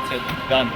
That's it. Done.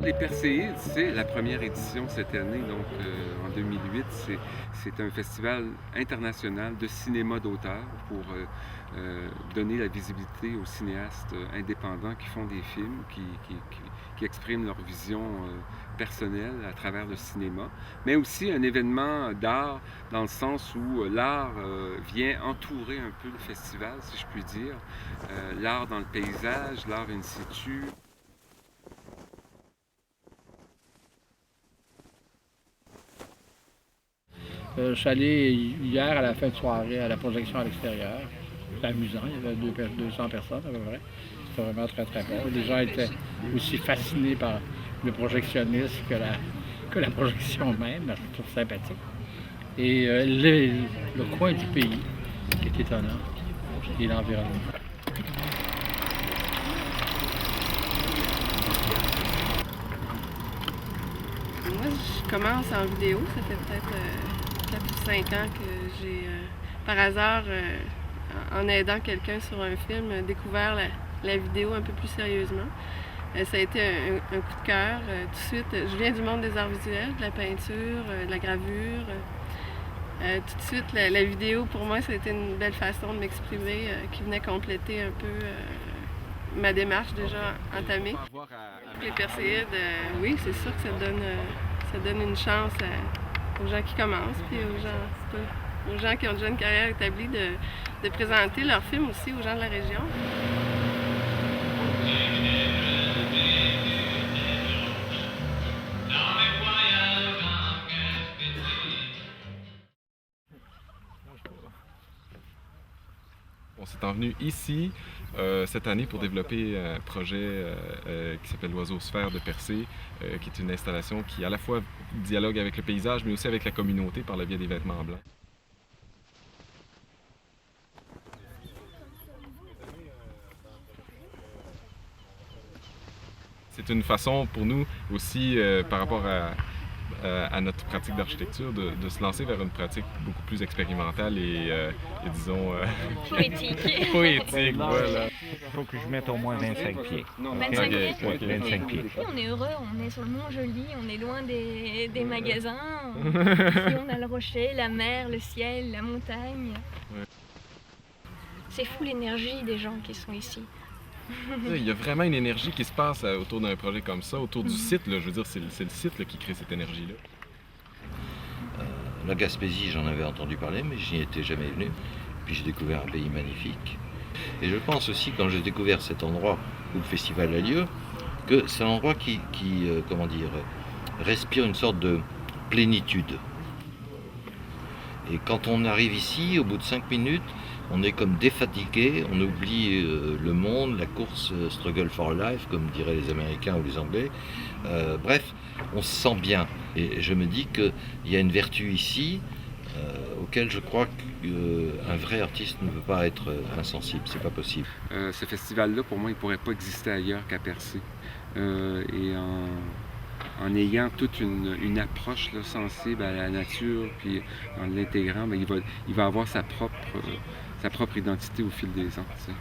Les Perséides, c'est la première édition cette année, donc en 2008. C'est un festival international de cinéma d'auteur pour donner la visibilité aux cinéastes indépendants qui font des films, qui expriment leur vision personnelle à travers le cinéma, mais aussi un événement d'art dans le sens où l'art vient entourer un peu le festival, si je puis dire. L'art dans le paysage, l'art in situ. Je suis allé hier à la fin de soirée à la projection à l'extérieur. C'était amusant, il y avait 200 personnes à peu près. C'était vraiment très très bon. Les gens étaient aussi fascinés par le projectionniste que la projection même, je trouve sympathique. Et le coin du pays qui est étonnant, et l'environnement. Moi, je commence en vidéo, ça fait peut-être 4 ou 5 ans que j'ai, par hasard, en aidant quelqu'un sur un film, découvert la vidéo un peu plus sérieusement. Ça a été un coup de cœur. Tout de suite, je viens du monde des arts visuels, de la peinture, de la gravure. Tout de suite, la vidéo, pour moi, ça a été une belle façon de m'exprimer qui venait compléter un peu ma démarche déjà entamée. Les Perséides, oui, c'est sûr que ça donne une chance aux gens qui commencent, puis aux gens qui ont déjà une carrière établie de présenter leurs films aussi aux gens de la région. On s'est envenu ici cette année pour développer un projet qui s'appelle l'Oiseau-sphère de Percé, qui est une installation qui à la fois dialogue avec le paysage mais aussi avec la communauté par le biais des vêtements blancs. C'est une façon pour nous aussi par rapport à notre pratique d'architecture, de se lancer vers une pratique beaucoup plus expérimentale et disons... poétique. Poétique, voilà. Il faut que je mette au moins 25 pieds. 25 pieds. Okay. 25 pieds. On est heureux, on est sur le Mont-Joli, on est loin des magasins. Ici, on a le rocher, la mer, le ciel, la montagne. Ouais. C'est fou l'énergie des gens qui sont ici. Il y a vraiment une énergie qui se passe autour d'un projet comme ça, autour du site. Là, je veux dire, c'est le site là, qui crée cette énergie-là. La Gaspésie, j'en avais entendu parler, mais je n'y étais jamais venu. Puis j'ai découvert un pays magnifique. Et je pense aussi, quand j'ai découvert cet endroit où le festival a lieu, que c'est un endroit qui comment dire, respire une sorte de plénitude. Et quand on arrive ici, au bout de 5 minutes, on est comme défatigué, on oublie le monde, la course struggle for life, comme diraient les Américains ou les Anglais. Bref, on se sent bien. Et je me dis qu'il y a une vertu ici auquel je crois qu'un vrai artiste ne peut pas être insensible, c'est pas possible. Ce festival-là, pour moi, il ne pourrait pas exister ailleurs qu'à Percé. Et en ayant toute une approche là, sensible à la nature, puis en l'intégrant, il va avoir sa propre identité au fil des ans. T'sais.